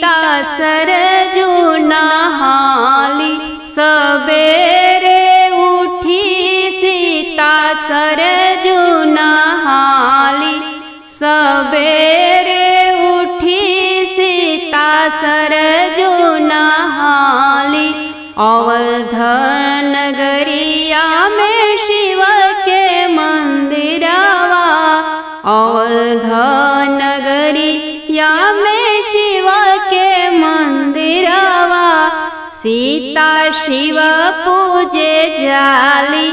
सीता सरजू नहाली, सबेरे उठी सीता सरजू नहाली, सबेरे उठी सीता सरजू नहाली। अवध नगरिया में शिव के मंदिरवा, अवध नगरिया में शिव के मंदिरवा, सीता शिव पूजे जाली,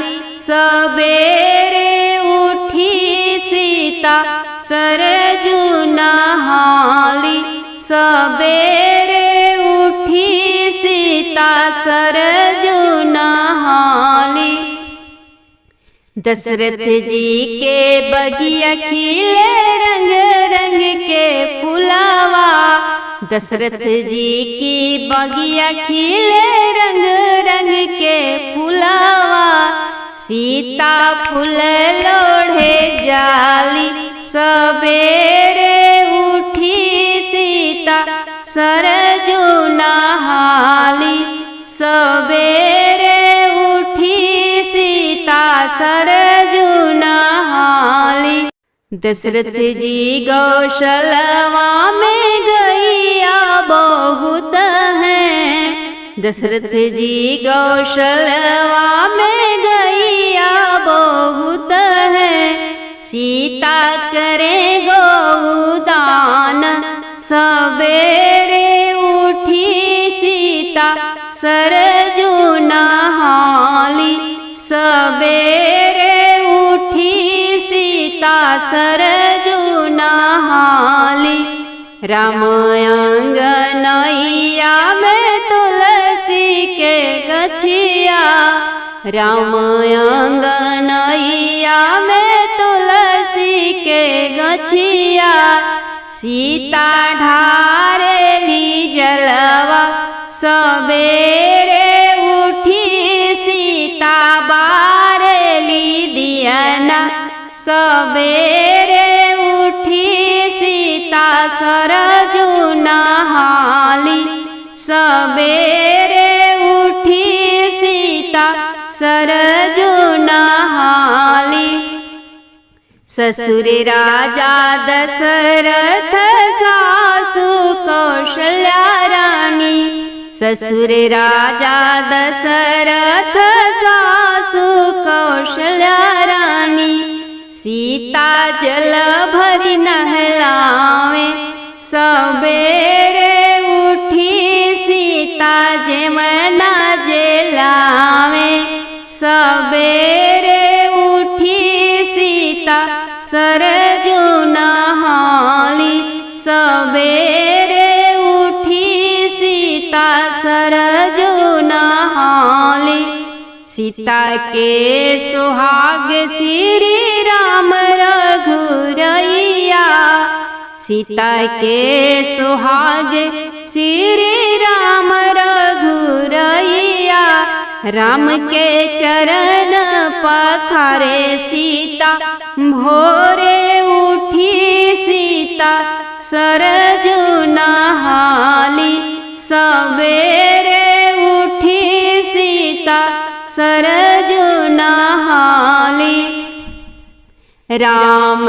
सबेरे उठी सीता सरजू नहाली, सबेरे उठी सीता सरजू नहाली। दशरथ जी के बगिया खिले रंग रंग के फुलावा, दशरथ जी की बगिया खिले रंग रंग के फुलावा, सीता फूल लोढ़े जाली, सबेरे उठी सीता सरजू नहाली, सबेरे उठी सीता सरजू नहाली। दशरथ जी गौशालवा में गैया बहुत हैं, दशरथ जी गौशालवा में गैया बहुत हैं, सीता करे गौदान, सबेरे उठी सीता सरजू नहाली, सबेरे उठी सीता सरजू नहाली। राम अंगनैया में तुलसी के गछिया, राम अंगनैया में तुलसी के गछिया, सीता ढारेली जलवा, सबेरे उठी सीता बारेली दियना, सबेरे उठी सीता सरजू नहाली, सबेरे उठी सीता सरजू नहाली। ससुर राजा दशरथ सासु कौशल्या रानी, ससुर राजा दशरथ सासु कौशल्या रानी, सीता जल भरी नहलावे, सबेरे उठी सीता जमुना जेलावे, सबेरे उठी सीता सरजू नहाली, सबेरे उठी सीता सरजू नहाली। सीता के सुहाग श्री राम रघुरैया, सीता के सुहाग श्री राम रघुरैया, राम के चरण पखारे सीता, भोरे उठी सीता सरजू नहाली, सबेरे उठी सीता सरजू नहाली। राम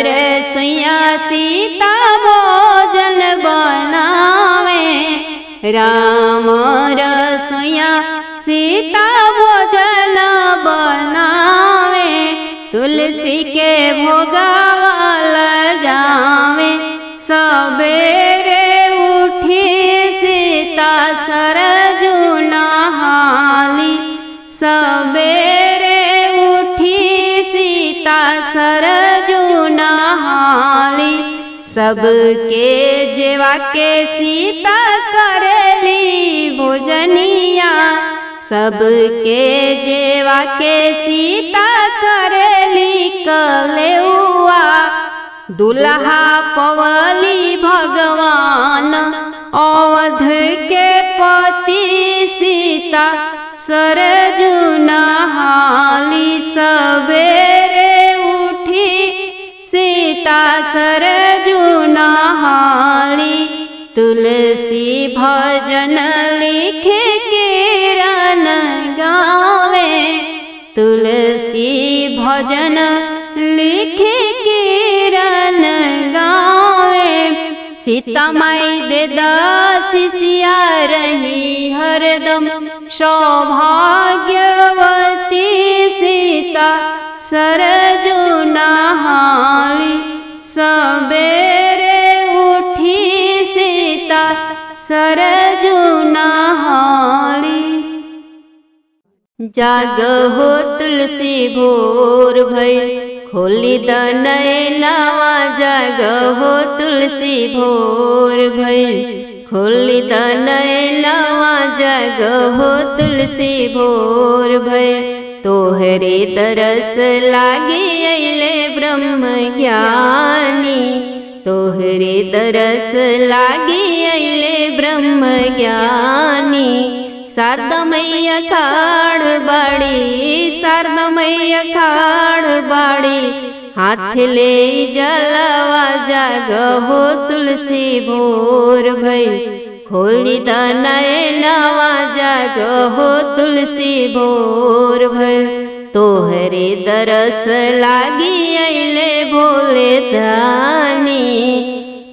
रसोइया सीता भोजन बनावे, राम रसोइया सीता भोजन बनावे, तुलसी के भोगावा लगावे, सबेरे उठी सीता सरजू नहाली, सबेरे उठी सीता सरजू नहाली। सबके जेवा के सीता करली भोजनिया, सबके जेवा के सीता करली कलेउआ, दुल्हा पवली भगवान अवध के पति सीता सरजू नहाली, सबेरे उठी सीता सरजू नहाली, तुलसी भजन लिखे किरण गावे, तुलसी भजन लिखे किरण गावे। सीता माई दे दासिया रही हरदम सौभाग्यवती, सीता सरजू नहाली सबेरे उठी, सीता सरजू नहाली। जागहो तुलसी भोर भई खोली द नयनवा, जागहो तुलसी भोर भई खोली द नयनवा, जागहो तुलसी भोर भई। तोहरे तरस लागी अइले ब्रह्म ज्ञानी, तोहरे तरस लागी अइले ब्रह्म ज्ञानी। शारदा मैया खाड़ बाड़ी, शारदा मैया खाड़ बाड़ी, हाथ ले जलवा, जागहो तुलसी भोर भई खोली द नयनवा, जागहो तुलसी भोर भई। तोहरे दरस लागी अइले भोले दानी,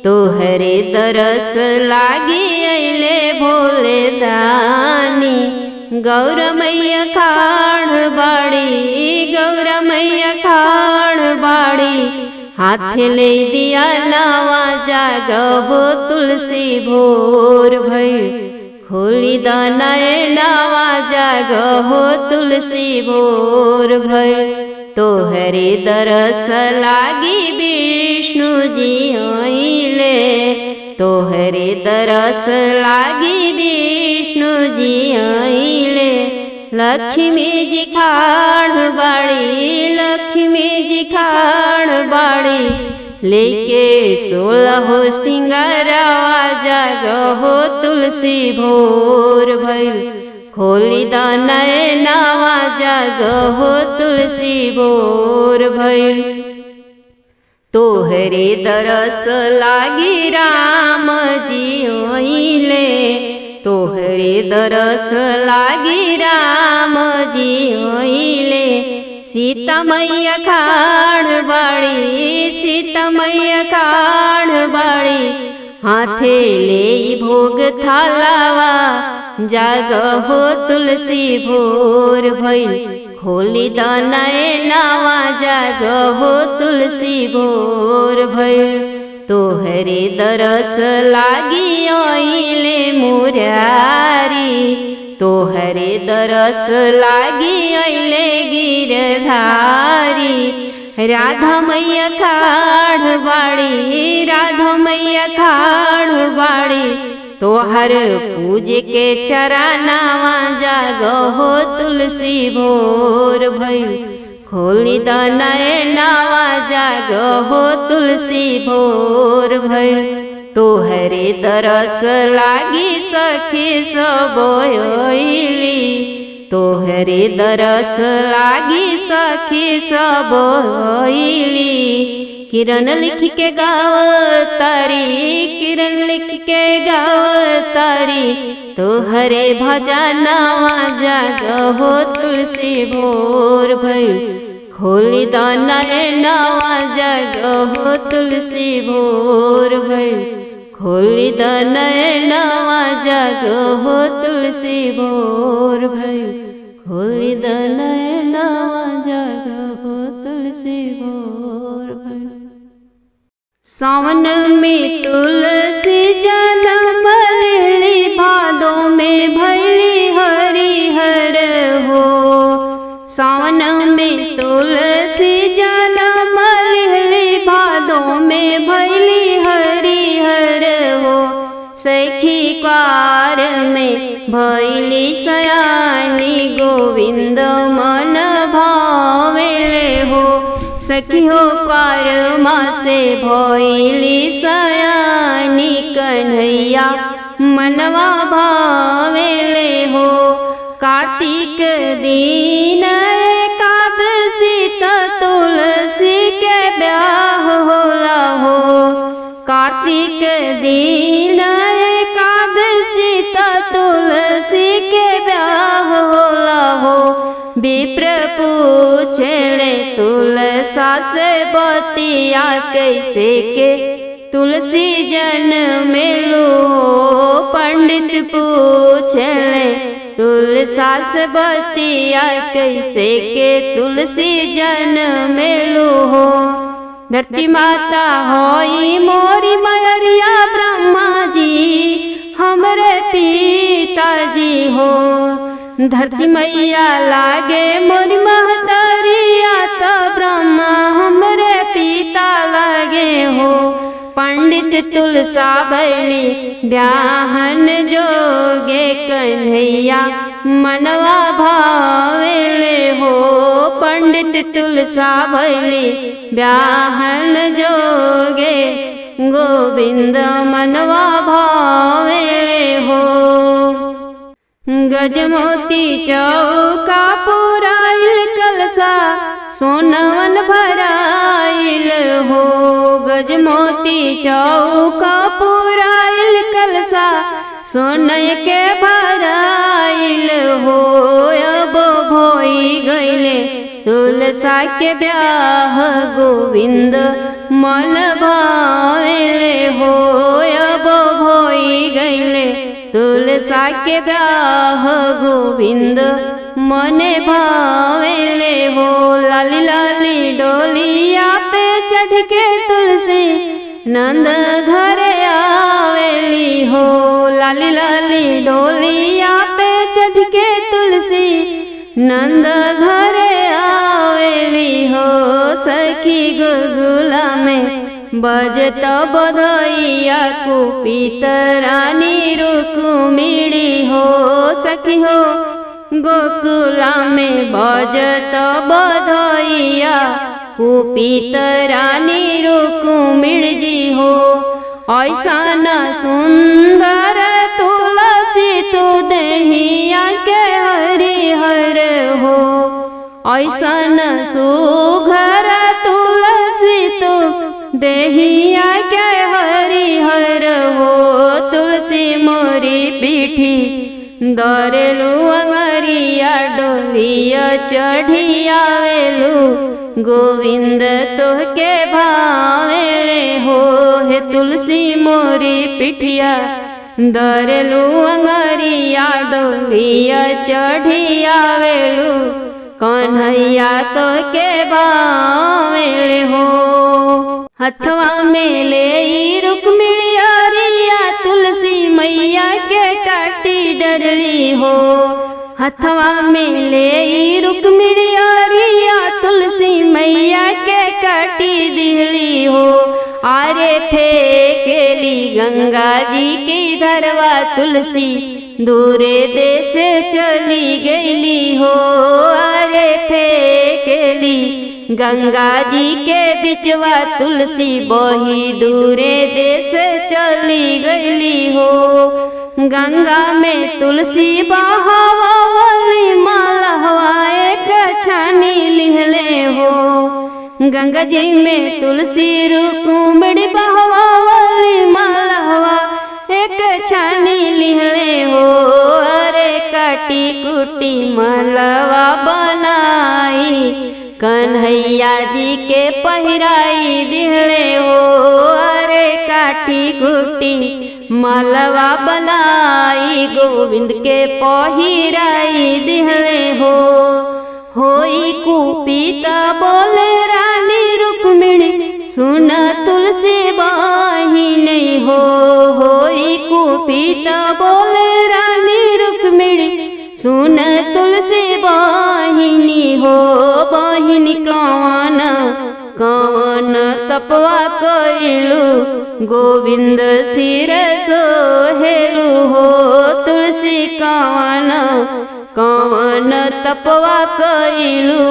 तोहरे दरस लागी अइले भोले दानी। गौर मैया खाड़ बाड़ी, गौर मैया खाड़ बाड़ी, हाथ ले दिया लावा, जागहो तुलसी भोर भई खोली द नयनवा, जागहो तुलसी भोर भई। तोहरे दरस लागी विष्णु जी आइले, तोहरे दरस लागी विष्णु जी आइले। लक्ष्मी जी खाड़ बाड़ी, लक्ष्मी जी खाड़ बाड़ी, लेके 16 सिंगारवा, जागहो तुलसी भोर भई खोली द नयनवा, जागहो तुलसी भोर भई। तोहरे दरस लागी राम जी आइले, तोहरे दरस लागी राम जी आइले। सीता मैया खाड़ बाड़ी, सीता मैया खाड़ बाड़ी, हाथे ले भोग थालावा, जागहो तुलसी भोर भई खोली द नयनवा, जागहो तुलसी भोर भई। तोहरे दरस लागी आइले मुरारी, तोहरे दरस लागी अइले गिरधारी। राधा मैया खाड़ बाड़ी, राधा मैया खाड़ बाड़ी, तोहर पूज के चरनावा, जागहो तुलसी भोर भई खोली द नयनवा, जागहो तुलसी भोर भई। तोहरे दरस लागी सखी सब आइली, तोहरे दरस लागी सखी सब आइली। किरण लिख के गावतारी, किरण लिख के गावतारी, तोहरे भजनवा, जागहो तुलसी भोर भई खोली द नयनवा, जागहो तुलसी भोर भई खोली द नयनवा, जागहो तुलसी भोर भई खोली द नयनवा, जागहो तुलसी भोर भई। सावन में तुलसी जन्म लेली, भादो में भैली हरिहर हो। सावन में तुलसी जन्म लेली, भादो में भैली हरिहर हो। सखी कार में भैली सयानी, गोविंद मन भावेले हो। सखी हो कार मासे भैली सयानी, कन्हैया मनवा भावेले हो। कार्तिक दीन एकादशी तुलसी के ब्याह होला हो। कार्तिक दीन से बतिया कैसे के तुलसी जन मिलू हो। पंडित पूछले तुलसा से बतिया कैसे के तुलसी जन मिलू हो। धरती माता होई मोरी मयरिया ब्रह्मा जी हमरे पिताजी हो। धरती मैया लागे मोरी महतरिया तो ब्रह्मा हमरे पिता लागे हो। पंडित तुलसा भैली ब्याहन जोगे कन्हैया मनवा भावेले हो। पंडित तुलसा भैली ब्याहन जोगे गोविंद मनवा भावेले हो। गजमोती चौका पुराइल कलसा सोनवन भराइल हो। गजमोती चौका पुराइल कलसा सोनय के भराइल हो। अब भोई गईले तुलसा के ब्याह गोविंद मन भावेले हो। अब भोई गईले तुलसा के ब्याह गोविंद मने भावेले हो। लाली लाली डोलिया पे चढ़ के तुलसी नंद घरे आवेली हो। लाली लाली डोलिया पे चढ़ के तुलसी नंद घरे आवेली हो। सखी गुलगुला में बजत बधैया कुपित रानी रुक्मिणी हो। सखी हो गोकुला में बजत बधैया कुपित रानी रुक्मिणी जी हो। ऐसा न सुंदर तुलसी तो देहिया के हरिहर हो। ऐसा न सुघर तुलसी तो देहिया के हरिहर हो। तुलसी मोरी पीठी दरेलू अंगरिया डोलिया चढ़ियावेलू गोविंद तोहके भावेले हो। हे तुलसी मोरी पिठिया दरेलू अंगरिया डोलिया चढ़ियावेलू कन्हैया तोहके भावेले हो। हथवा में ले रुक्मिणी अरिया तुलसी मैया के काटी डरली हो। हथवा में ले रुक्मिणी अरिया तुलसी मैया के काटी दिहली हो। आरे फेंकेली गंगा जी की धरवा तुलसी दूरे देश चली गईली हो। आरे फेंकेली गंगा जी के बिचवा तुलसी बही दूरे देश चली गईली हो। गंगा में तुलसी बहावली माला हवाए कछानी लिहले हो। गंगा जी में तुलसी रुक्मिणी बहावली माला हवा एक छानी लिहले हो। अरे काटी कुटी मालवा बनाई कन्हैया जी के पहिराई दिहले हो। अरे काटी कुटी मालवा बनाई गोविंद के पहिराई दिहले हो। होई कुपिता बोले रानी रुक्मिणी सुन तुलसी बाहिनी हो। होई कुपिता बोले रानी रुक्मिणी सुन तुलसी बाहिनी हो। बहिनी कौन कौन तपवा कइलू गोविंद सिर सोहेलू हो। तुलसी कौन कौन तपवा कइलू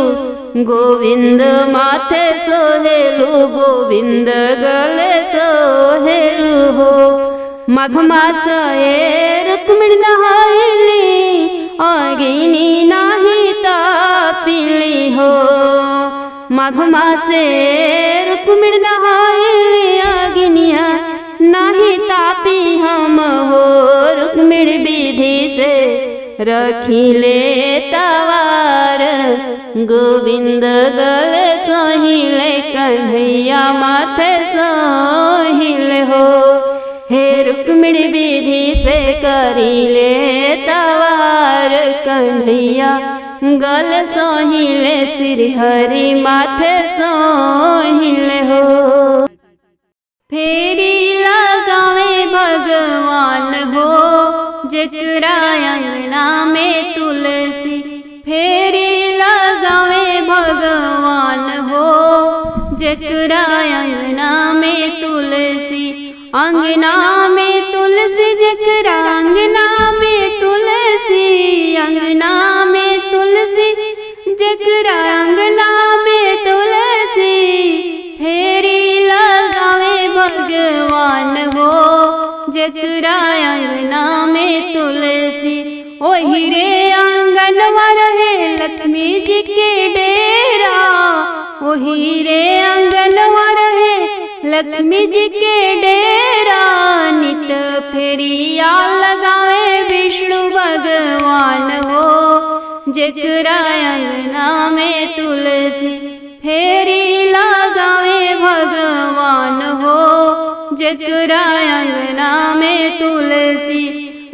गोविंद माथे सोहेलू गोविंद गले सोहेलू हो। माघ मास रुक्मिणी नहाइली अगिनी नाही तापिली हो। माघ मासे रुक्मिणी नहाइली अगिनिया नाही तापी हम हो। रुक्मिणी विधि से रखिले तवार गोविंद गले सोहिले कन्हैया माथे सोहिले हो। हे रुक्मिणी विधि से करीले तवार कन्हैया गल सोहिले श्री हरि माथे सोहिले हो। फेरी लगावे भगवान हो जेकरा अंगना में तुलसी। फेरी लगावे भगवान हो जेकरा अंगना में तुलसी। अंगना में तुलसी जेकरा अंगना में तुलसी। अंगना में तुलसी जेकरा अंगना में तुलसी। फेरी लगावे भगवान हो जेकरा अंगना में तुलसी। ओही रे आंगनवा रहे लक्ष्मी जी के डेरा। ओही रे आंगनवा रहे लक्ष्मी जी के डेरा। नित फेरिया लगावे विष्णु भगवान हो जेकरा अंगना में तुलसी। फेरी लगावे भगवान हो जेकरा अंगना में तुलसी।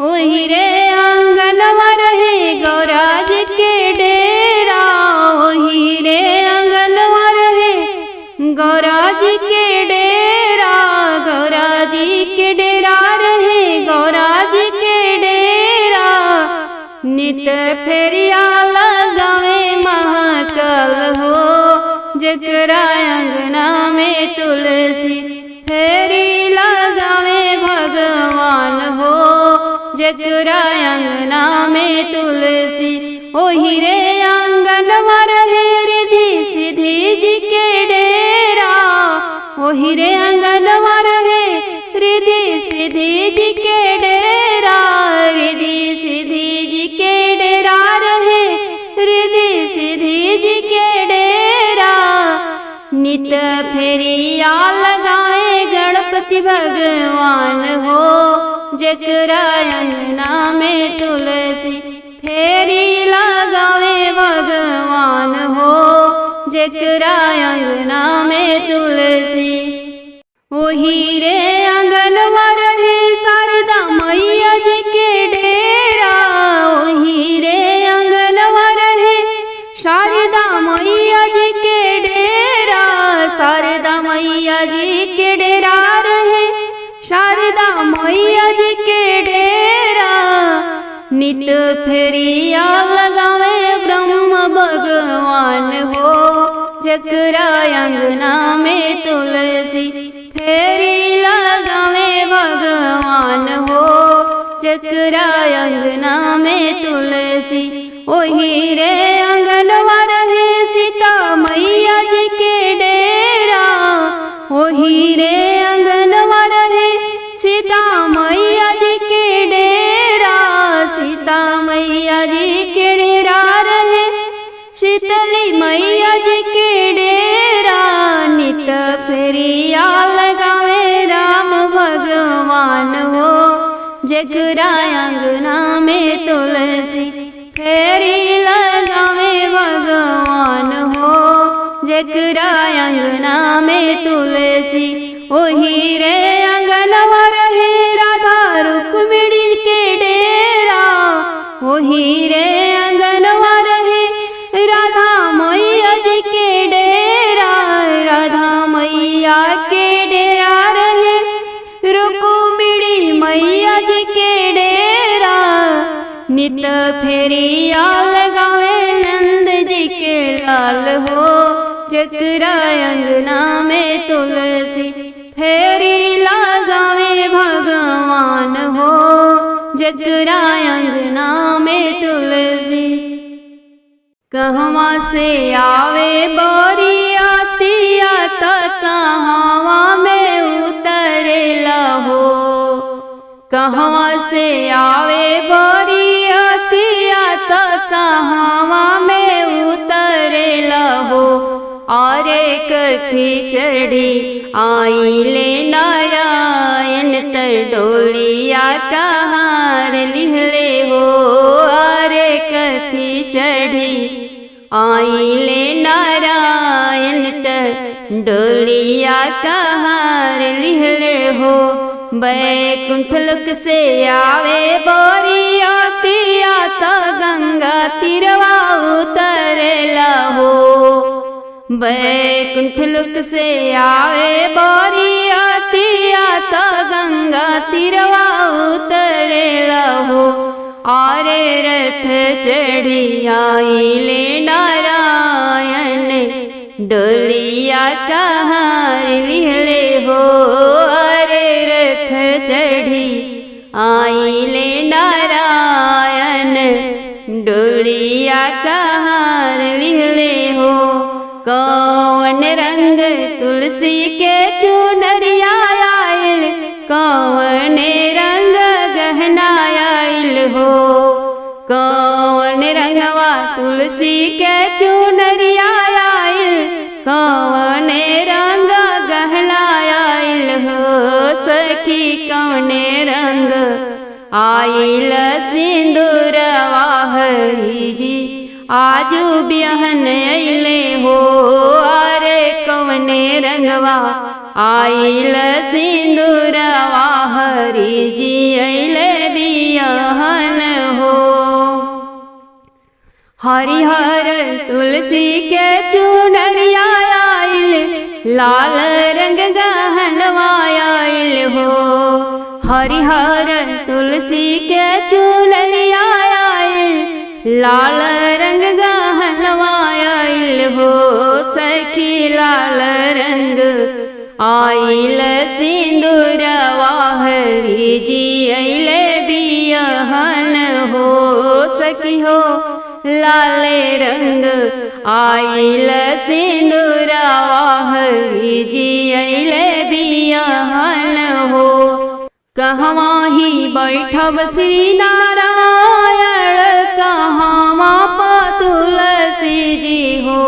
ओही रे आंगनवा रहे गौरा जी के डेरा। ओही रे आंगनवा रहे गौरा जी के डेरा। गौरा जी के डेरा रहे गौरा जी के डेरा। नित फेरिया लगावे महाकाल हो जेकरा अंगना में तुलसी। फेरी लगावे भगवान हो जेकरा अंगना में तुलसी। ओही रे आंगनवा रहे रिधि सिद्धि जी के डेरा। ओही रे आंगनवा रहे रिधि सिद्धि जी के डेरा। रिधि सिद्धि जी के डेरा रहे रिधि सिद्धि जी के डेरा। नित फेरिया लगाए गणपति भगवान हो जेकरा अंगना में तुलसी। फेरी लगावे भगवान हो जेकरा अंगना में तुलसी। ओही रे आंगनवा रहे शारदा मैया जी के डेरा। ओही रे आंगनवा रहे शारदा मैया जी के डेरा। शारदा मैया जी के डेरा रहे शारदा मैया जी के डेरा। नित फेरिया लगावे ब्रह्म भगवान हो जेकरा अंगना में तुलसी। फेरी लगावे भगवान हो जेकरा अंगना में तुलसी। ओही रे अंगनवा रहे सीता मैया जी के डेरा। ओही रे अंगनवा रहे सीता मैया जी के डेरा। सीता मैया जी के डेरा रहे शीतली मैया जी के डेरा। नित फेरिया लगावे राम भगवान हो जेकरा अंगना में तुलसी। फेरी लगावे भगवान हो जेकरा अंगना में तुलसी। ओही रे अंगनवा रहे राधा रुक्मिणी के डेरा। ओही रे अंगनवा रहे राधा मैया जी के डेरा। राधा मैया के डेरा रहे रुक्मिणी मैया जी के डेरा। नित फेरिया लगावे नंद जी के लाल हो जेकरा अंगना में तुलसी। फेरी लगावे भगवान हो जेकरा अंगना में तुलसी। कहवा से आवे बोरियतिया त कहवा में उतरेला हो। कहवा से आवे बोरियतिया त कहवा में उतरेला हो। आरे कथी चढ़ी आइले नारायण तर डोलिया कहार लिहले हो। आरे कथी चढ़ी आइले नारायण डोलिया कहार लिहले हो। बैकुंठ लोक से आवे बोरियतिया तो गंगा तीरवा उतरेला हो। बैकुंठ लोक से आवे बोरियतिया तो गंगा तीरवा उतरेला हो। आरे रथ चढ़ी आइले नारायण डोलिया कहार लिहले हो। आरे रथ चढ़ी आइले नारायण डोलिया कहार लिहले हो। कौन रंग तुलसी के चुनरिया आइल, कौन रंग गहना आइल हो। कौन रंगवा तुलसी के चुनरिया आइल, कौन रंग गहना आइल हो। सखी कौन रंग आइल सिंदूरवा हरी जी आजू बिहन अइले हो। अरे कौन रंगवा आइल सिंदूरवा हरी जी अइले बिहन हो। हरिहर तुलसी के चुनरिया आइल, लाल रंग गहनवा आइल हो। हरिहर तुलसी के चुनरिया आइल, लाल रंग गहनवा आइल हो। सखी लाल रंग आइल सिंदूरवा हरी जी अइले बिहन हो। सखी हो लाल रंग आइल सिंदूरवा हरी जी अइले बिहन हो। कहवा ही बैठब श्री नारायण, कहवा पा तुलसी जी हो।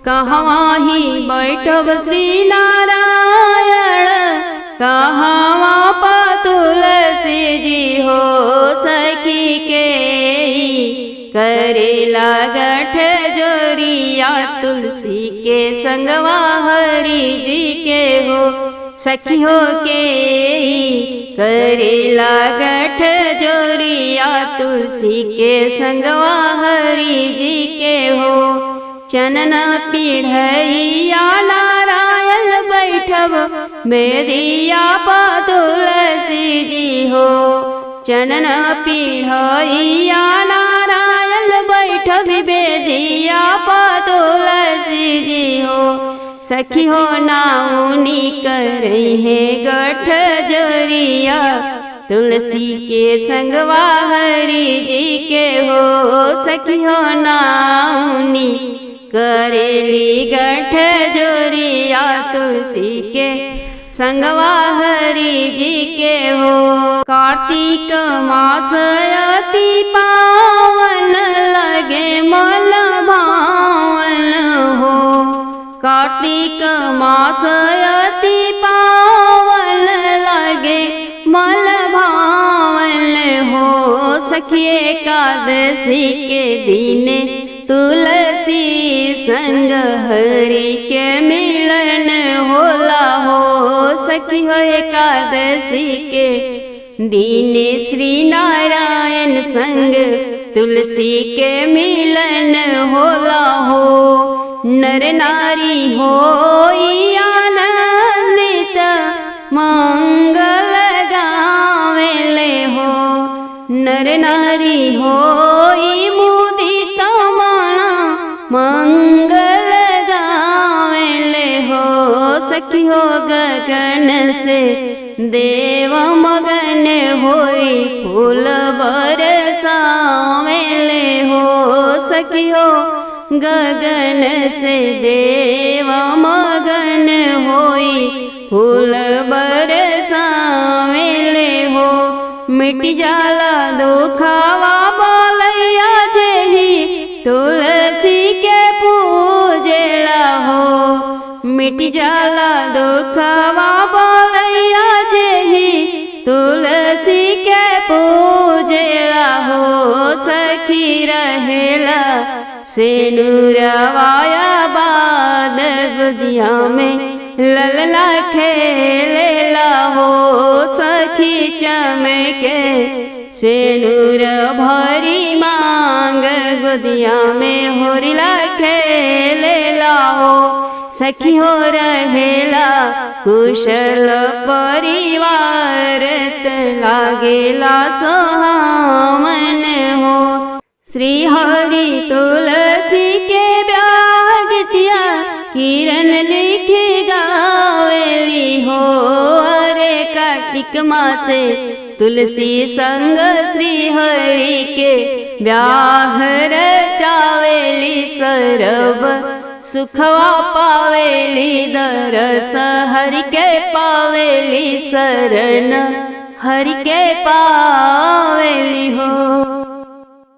कहवा ही बैठब श्री नारायण, कहवा पा तुलसी जी हो। सखी के करेला गठ जोरिया तुलसी के संगवा हरी जी के हो। सखी हो के करेला गठ जोरिया तुलसी के संगवा हरी जी के हो। चनन पीढ़िया नारायण बैठब बेदिया पा तुलसी जी हो। चनन पीढ़िया नारायण बैठब बेदिया पा तुलसी जी हो। सखी हो नाउनी करई है गठ जोरिया तुलसी के संगवा हरी जी के हो। सखी हो नाउनी करेली गठ जोरिया तुलसी के संगवा हरी जी के हो। कार्तिक मास अति पावन लगे मल भावन हो। कार्तिक मास अति पावन लगे मल भावन हो। सखी एकादशी के दिन तुलसी संग हरि के मिलन होला हो। सखी हो एकादशी के दिन श्री नारायण संग तुलसी के मिलन होला हो। नर नारी होई आनंदित मंगल गावेले हो। नर नारी होई मुदित मन मंगल गावेले हो। सखी हो गगन से देव मगन होई फूल बरसावेले हो। सखी हो गगन से देव मगन होई फूल बरसावेले हो। मिट जाला दुखावा बोलैया जेही तुलसी के पूजेला हो। मिट जाला दुखावा बोलैया जेही तुलसी के पूजेला हो। रहेला से नूरवाया बाद गोदिया में ललला खेलेला हो सखी चमके सेनुर भरी मांग गोदिया में होरिला खेलेला हो सखी हो रहेला कुशल परिवार लागेला सोहामन हो। श्री हरि तुलसी के ब्यागतिया किरण लिखे गावेली हो अरे कार्तिक मासे तुलसी संग श्री हरि के ब्याहर चावेली सरब सुखवा पावेली दरस हरि के पावेली शरण हरि के पा